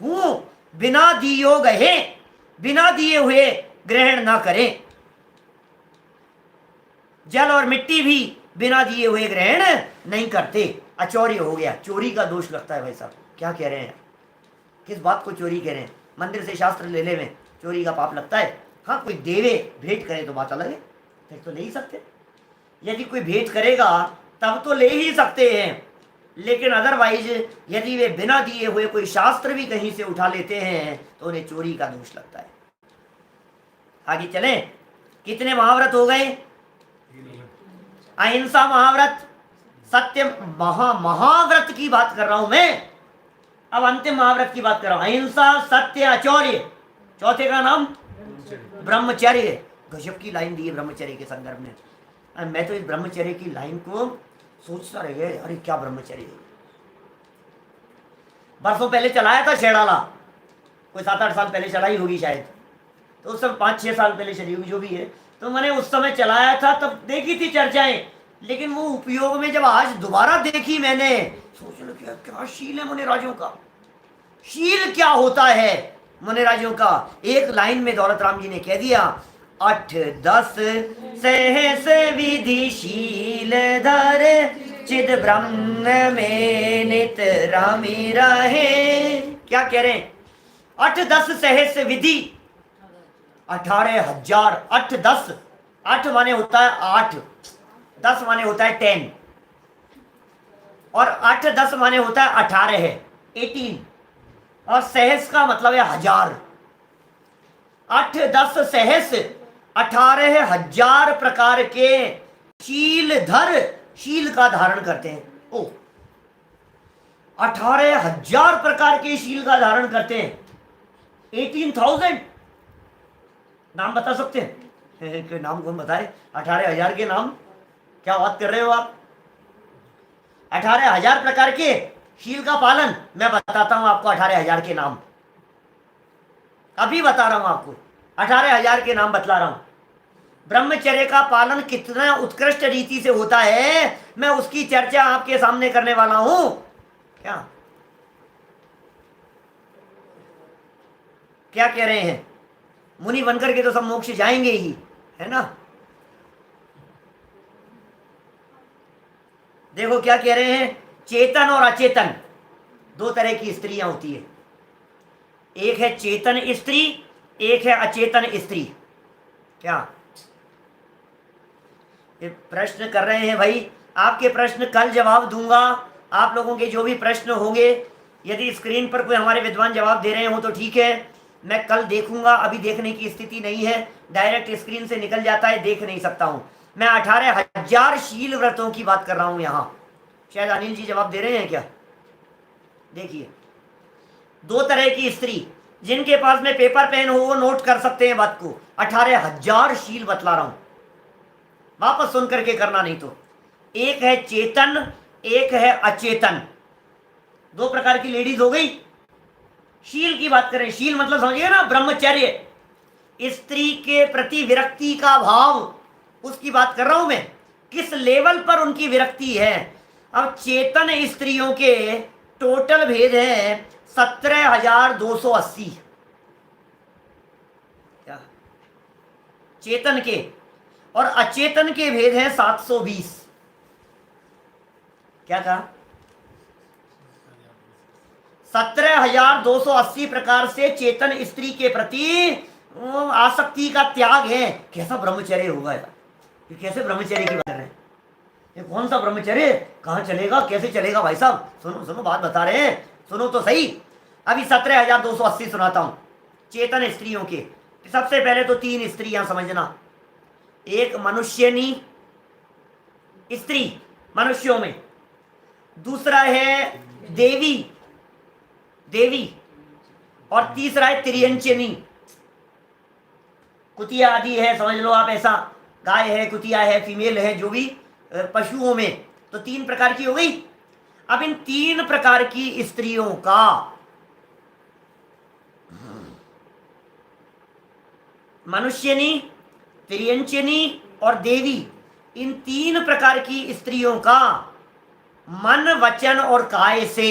हूं बिना दियो गहे, बिना दिए हुए ग्रहण ना करें। जल और मिट्टी भी बिना दिए हुए ग्रहण नहीं करते। अचौर्य हो गया, चोरी का दोष लगता है भाई साहब। क्या कह रहे हैं? किस बात को चोरी कह रहे हैं? मंदिर से शास्त्र ले ले में चोरी का पाप लगता है। हाँ, कोई देवे भेंट करे तो बात अलग है, फिर तो ले ही सकते। यदि कोई भेंट करेगा तब तो ले ही सकते हैं, लेकिन अदरवाइज यदि वे बिना दिए हुए कोई शास्त्र भी कहीं से उठा लेते हैं तो उन्हें चोरी का दोष लगता है। आगे चलें। कितने महाव्रत हो गए? अहिंसा महाव्रत, सत्य महाव्रत की बात कर रहा हूं मैं। अब अंतिम महाव्रत की बात कर रहा हूं। अहिंसा, सत्य, अचौर्य, चौथे का नाम ब्रह्मचर्य। गजब की लाइन दी है ब्रह्मचर्य के संदर्भ में। मैं तो इस ब्रह्मचर्य की लाइन को सोचता रह गया, अरे क्या ब्रह्मचर्य है। बरसों पहले चलाया था शेड़ाला, कोई 7-8 साल पहले चलाई होगी शायद, तो उस समय 5-6 साल पहले चली होगी, जो भी है। तो मैंने उस समय चलाया था, तब देखी थी चर्चाएं लेकिन वो उपयोग में जब आज दोबारा देखी मैंने, सोचने क्या क्या शील है मुनि राजों का, शील क्या होता है मुनि राजों का। एक लाइन में दौलत राम जी ने कह दिया, 8-10 सहस विधि शील धर, चिद ब्रह्म में नित रामी रहे। क्या कह रहे हैं? 8-10 सहस विधि, 18,000। 8-10, 8 माने होता है 8, 10 माने होता है 10, और 8-10 माने होता है 18 है 18, और सहस का मतलब है 1000। 8-10 सहस 18,000 प्रकार के शील धर, शील का धारण करते हैं। ओ, 18,000 प्रकार के शील का धारण करते हैं। 18,000 नाम बता सकते हैं? कोई नाम कौन बताए? 18,000 के नाम, क्या बात कर रहे हो आप? 18,000 प्रकार के शील का पालन, मैं बताता हूं आपको 18,000 के नाम, अभी बता रहा हूं आपको, 18,000 के नाम बतला रहा हूं। ब्रह्मचर्य का पालन कितना उत्कृष्ट रीति से होता है, मैं उसकी चर्चा आपके सामने करने वाला हूं। क्या क्या कह रहे हैं? मुनि बनकर के तो सब मोक्ष जाएंगे ही, है ना। देखो क्या कह रहे हैं, चेतन और अचेतन दो तरह की स्त्रियां होती है। एक है चेतन स्त्री, एक है अचेतन स्त्री। क्या ये प्रश्न कर रहे हैं भाई? आपके प्रश्न कल जवाब दूंगा। आप लोगों के जो भी प्रश्न होंगे, यदि स्क्रीन पर कोई हमारे विद्वान जवाब दे रहे हो तो ठीक है, मैं कल देखूंगा। अभी देखने की स्थिति नहीं है, डायरेक्ट स्क्रीन से निकल जाता है, देख नहीं सकता हूं। मैं 18,000 शील व्रतों की बात कर रहा हूं यहां। शायद अनिल जी जवाब दे रहे हैं क्या? देखिए, दो तरह की स्त्री, जिनके पास में पेपर पेन हो वो नोट कर सकते हैं बात को। 18,000 शील बतला रहा हूं, वापस सुन करके करना नहीं तो। एक है चेतन, एक है अचेतन। दो प्रकार की लेडीज हो गई। शील की बात करें, शील मतलब समझिए ना, ब्रह्मचर्य, स्त्री के प्रति विरक्ति का भाव, उसकी बात कर रहा हूं मैं, किस लेवल पर उनकी विरक्ति है। अब चेतन स्त्रियों के टोटल भेद है 17,280। क्या चेतन के, और अचेतन के भेद हैं 720। क्या कहा? 17,280 प्रकार से चेतन स्त्री के प्रति आसक्ति का त्याग है। कैसा ब्रह्मचर्य होगा यार? ये कैसे ब्रह्मचर्य की बात कर रहे हैं? ये कौन सा ब्रह्मचर्य, कहां चलेगा, कैसे चलेगा भाई साहब? सुनो सुनो, बात बता रहे हैं, सुनो तो सही। अभी 17,280 सुनाता हूं चेतन स्त्रियों के। सबसे पहले तो 3 स्त्रियां समझना। एक मनुष्यनी स्त्री, मनुष्यों में। दूसरा है देवी, देवी। और तीसरा है त्रियंचनी, कुतिया आदि है, समझ लो आप ऐसा। गाय है, कुतिया है, फीमेल है, जो भी पशुओं में, तो 3 प्रकार की हो गई। अब इन 3 प्रकार की स्त्रियों का मनुष्यनी, त्रियंचनी और देवी, इन 3 प्रकार की स्त्रियों का मन, वचन और काय से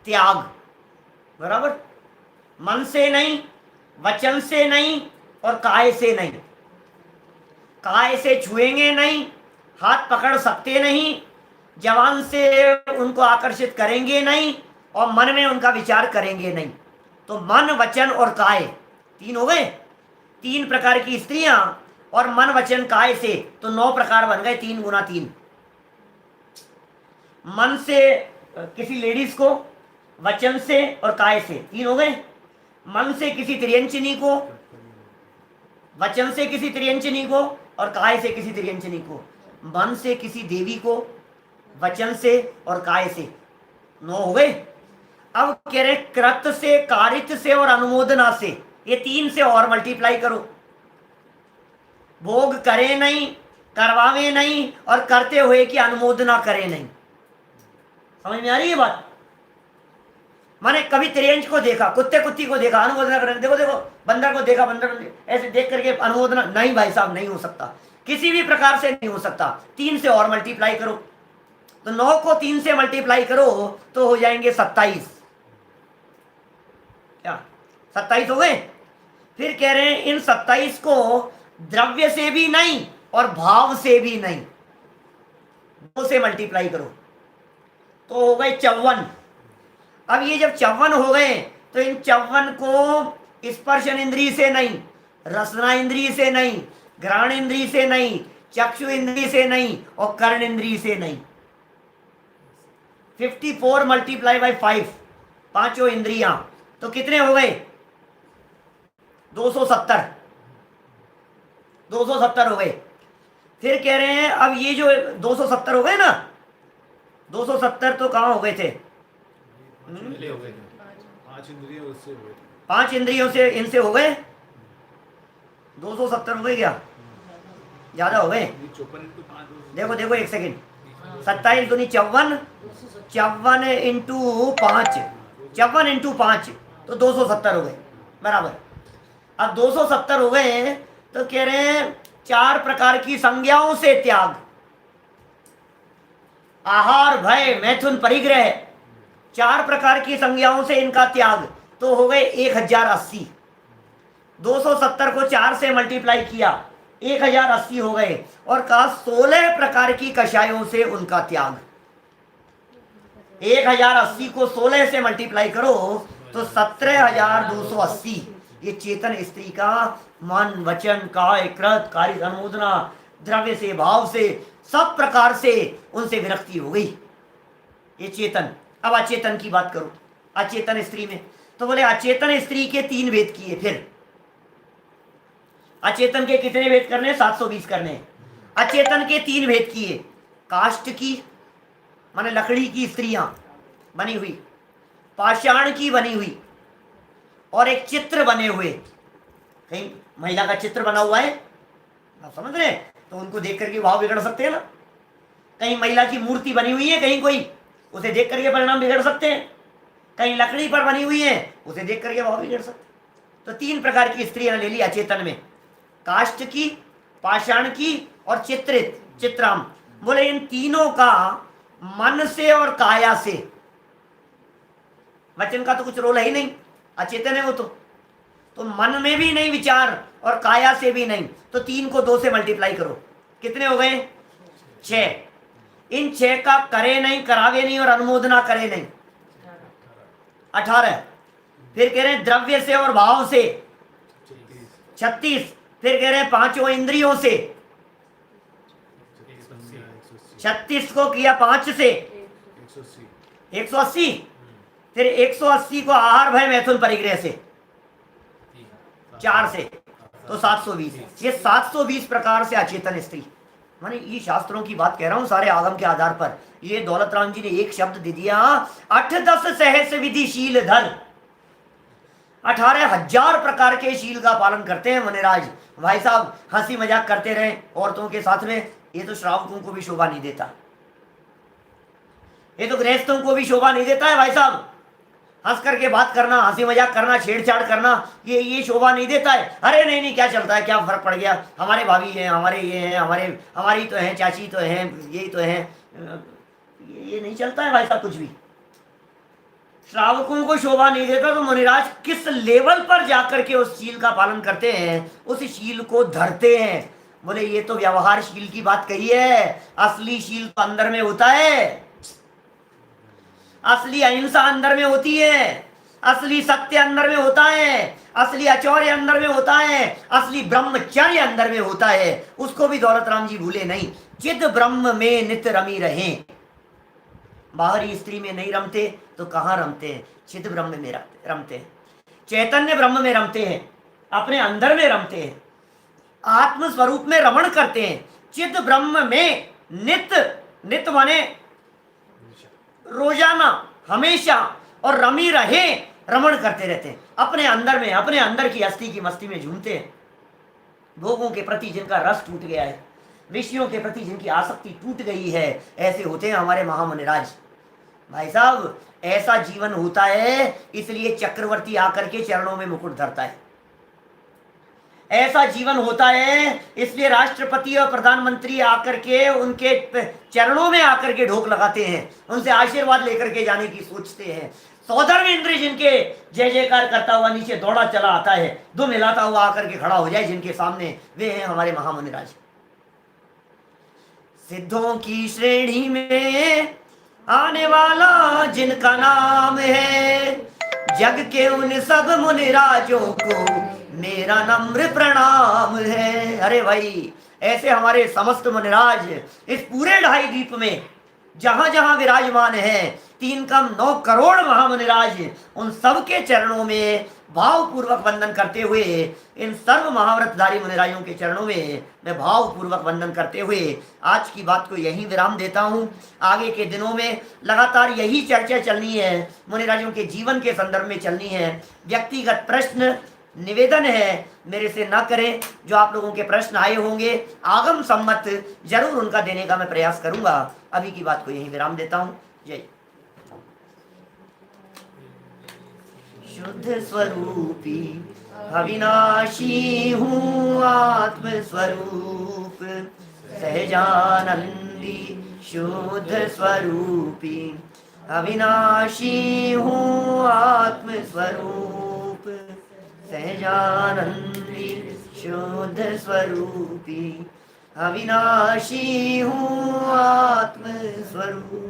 त्याग। बराबर? मन से नहीं, वचन से नहीं और काय से नहीं। काय से छुएंगे नहीं, हाथ पकड़ सकते नहीं, जवान से उनको आकर्षित करेंगे नहीं, और मन में उनका विचार करेंगे नहीं। तो मन, वचन और काय 3 हो गए। 3 प्रकार की स्त्रियां और मन, वचन, काय से तो 9 प्रकार बन गए। 3 गुना 3। मन से किसी लेडीज को, वचन से और काय से 3 हो गए। मन से किसी त्रियंचनी को, वचन से किसी त्रियंचनी को और काय से किसी त्रियंचनी को। मन से किसी देवी को, वचन से और काय से 9 हो गए। अब कह रहे कृत से, कारित से और अनुमोदना से, ये 3 से और मल्टीप्लाई करो। भोग करे नहीं, करवावे नहीं, और करते हुए की अनुमोदना करे नहीं। समझ में आ रही है बात? मैंने कभी त्रियंच को देखा, कुत्ते कुत्ती को देखा, अनुमोदना कर, देखो देखो बंदर को देखा, बंदर ऐसे देख करके अनुमोदना नहीं, भाई साहब नहीं हो सकता। किसी भी प्रकार से नहीं हो सकता। 3 से और मल्टीप्लाई करो, तो 9 को 3 से मल्टीप्लाई करो तो हो जाएंगे 27। क्या 27 हो गए? फिर कह रहे हैं इन 27 को द्रव्य से भी नहीं और भाव से भी नहीं, 2 से मल्टीप्लाई करो तो हो गए 54। अब ये जब 54 हो गए तो इन 54 को स्पर्शन इंद्रिय से नहीं, रसना इंद्रिय से नहीं, घ्राण इंद्रिय से नहीं, चक्षु इंद्रिय से नहीं और कर्ण इंद्रिय से नहीं। 54 मल्टीप्लाई बाई 5, पांचों इंद्रियां, तो कितने हो गए? 270। 270 हो गए। फिर कह रहे हैं अब ये जो 270 हो गए ना, 270 तो कहां हो गए थे? पांच इंद्रियों से इनसे हो गए 270 हो गए क्या? ज्यादा हो गए? देखो देखो एक सेकेंड, 27 दूनी 54, 54 इंटू 5, 54 इंटू 5 तो 270 हो गए बराबर। अब 270 हो गए तो कह रहे हैं 4 प्रकार की संज्ञाओं से त्याग, आहार भय मैथुन परिग्रह, 4 प्रकार की संज्ञाओं से इनका त्याग, तो हो गए 1080। 270 को 4 से मल्टीप्लाई किया 1080 हो गए और कहा 16 प्रकार की कषायों से उनका त्याग। 1080 को 16 से मल्टीप्लाई करो तो 17,280। ये चेतन स्त्री का मन वचन काय कृत कार्य अनुमोदना द्रव्य से भाव से सब प्रकार से उनसे विरक्ति हो गई ये चेतन। अब अचेतन की बात करो, अचेतन स्त्री में तो बोले अचेतन स्त्री के 3 भेद किए। फिर अचेतन के कितने भेद करने? 720 करने। अचेतन के 3 भेद किए, काष्ठ की माने लकड़ी की स्त्रियां बनी हुई, पाषाण की बनी हुई और एक चित्र बने हुए। कहीं महिला का चित्र बना हुआ है, आप समझ रहे हैं, तो उनको देख करके भाव बिगड़ सकते हैं ना। कहीं महिला की मूर्ति बनी हुई है कहीं कोई, उसे देख करके परिणाम बिगड़ सकते हैं। कहीं लकड़ी पर बनी हुई है, उसे देख करके भाव बिगड़ सकते हैं। तो 3 प्रकार की स्त्रियां ले ली अचेतन में, काष्ठ की, पाषाण की और चित्रित चित्राम। बोले इन तीनों का मन से और काया से, वचन का तो कुछ रोल है ही नहीं, अचेतन है वो तो मन में भी नहीं विचार और काया से भी नहीं, तो 3 को 2 से मल्टीप्लाई करो, कितने हो गए? 6। इन 6 का करे नहीं, करावे नहीं और अनुमोदना करे नहीं, 18। फिर कह रहे हैं द्रव्य से और भाव से 36। फिर कह रहे हैं 5 इंद्रियों से, 36 को किया 5 से 180। फिर 180 को आहार भय मैथुन परिग्रह से 4 से तो 720। ये 720 प्रकार से अचेतन स्त्री, माने ये शास्त्रों की बात कह रहा हूं सारे आगम के आधार पर। ये दौलत राम जी ने एक शब्द दे दिया, 8-10 सहस विधिशील धर, 18,000 प्रकार के शील का पालन करते हैं मुनिराज। भाई साहब हंसी मजाक करते रहे औरतों के साथ में, ये तो श्रावकों को भी शोभा नहीं देता, ये तो गृहस्थों को भी शोभा नहीं देता है भाई साहब। हंस करके बात करना, हंसी मजाक करना, छेड़छाड़ करना, ये शोभा नहीं देता है। अरे नहीं नहीं क्या चलता है, क्या फर्क पड़ गया, हमारे भाभी हैं, हमारे ये हैं, हमारी तो हैं, चाची तो हैं, यही तो हैं, ये नहीं चलता है भाई साहब कुछ भी। श्रावकों को शोभा नहीं देता तो मुनिराज किस लेवल पर जाकर के उस शील का पालन करते हैं, उस शील को धरते हैं। बोले ये तो व्यवहार शील की बात कही है, असली शील तो अंदर में होता है, असली अहिंसा अंदर में होती है, असली सत्य अंदर में होता है, असली अचौर्य अंदर में होता है, असली ब्रह्मचर्य अंदर में होता है। उसको भी दौलत राम जी भूले नहीं। चिद ब्रह्म में नित रमी रहे, बाहरी स्त्री में नहीं रमते तो कहाँ रमते हैं? चिद ब्रह्म में रमते हैं, चैतन्य ब्रह्म में रमते हैं, अपने अंदर में रमते हैं, आत्म स्वरूप में रमण करते हैं। चिद ब्रह्म में नित, नित माने रोजाना, हमेशा, और रमी रहे, रमण करते रहते हैं अपने अंदर में, अपने अंदर की हस्ती की मस्ती में झूमते हैं। भोगों के प्रति जिनका रस टूट गया है, विषयों के प्रति जिनकी आसक्ति टूट गई है, ऐसे होते हैं हमारे महामुनिराज। भाई साहब ऐसा जीवन होता है, इसलिए चक्रवर्ती आकर के चरणों में मुकुट धरता है। ऐसा जीवन होता है। इसलिए राष्ट्रपति और प्रधानमंत्री आकर के उनके चरणों में आकर के ढोक लगाते हैं, उनसे आशीर्वाद लेकर के जाने की सोचते हैं। सौधर्म इंद्र जिनके जय जयकार करता हुआ नीचे दौड़ा चला आता है, दुम हिलाता हुआ आकर के खड़ा हो जाए जिनके सामने, वे हैं हमारे महामुनिराज। सिद्धों की श्रेणी में आने वाला जिनका नाम है, जग के उन सब मुनिराजों को मेरा नम्र प्रणाम है। अरे भाई, ऐसे हमारे समस्त मुनिराज इस पूरे 2.5 द्वीप में जहां जहां विराजमान है, 3 कम 9 करोड़ महामुनिराज, उन सब के चरणों में भावपूर्वक वंदन करते हुए, इन सर्व महाव्रतधारी मुनिराजों के चरणों में मैं भावपूर्वक वंदन करते हुए आज की बात को यहीं विराम देता हूं। आगे के दिनों में लगातार यही चर्चा चलनी है, मुनिराजों के जीवन के संदर्भ में चलनी है। व्यक्तिगत प्रश्न निवेदन है मेरे से ना करें, जो आप लोगों के प्रश्न आए होंगे आगम सम्मत जरूर उनका देने का मैं प्रयास करूंगा। अभी की बात को यहीं विराम देता हूं। जय। शुद्ध स्वरूपी अविनाशी हूँ आत्म स्वरूप, सहजानंदी शुद्ध स्वरूपी अविनाशी हूँ आत्म स्वरूप, सहजानंदी शुद्ध स्वरूपी अविनाशी हूँ आत्म स्वरूप।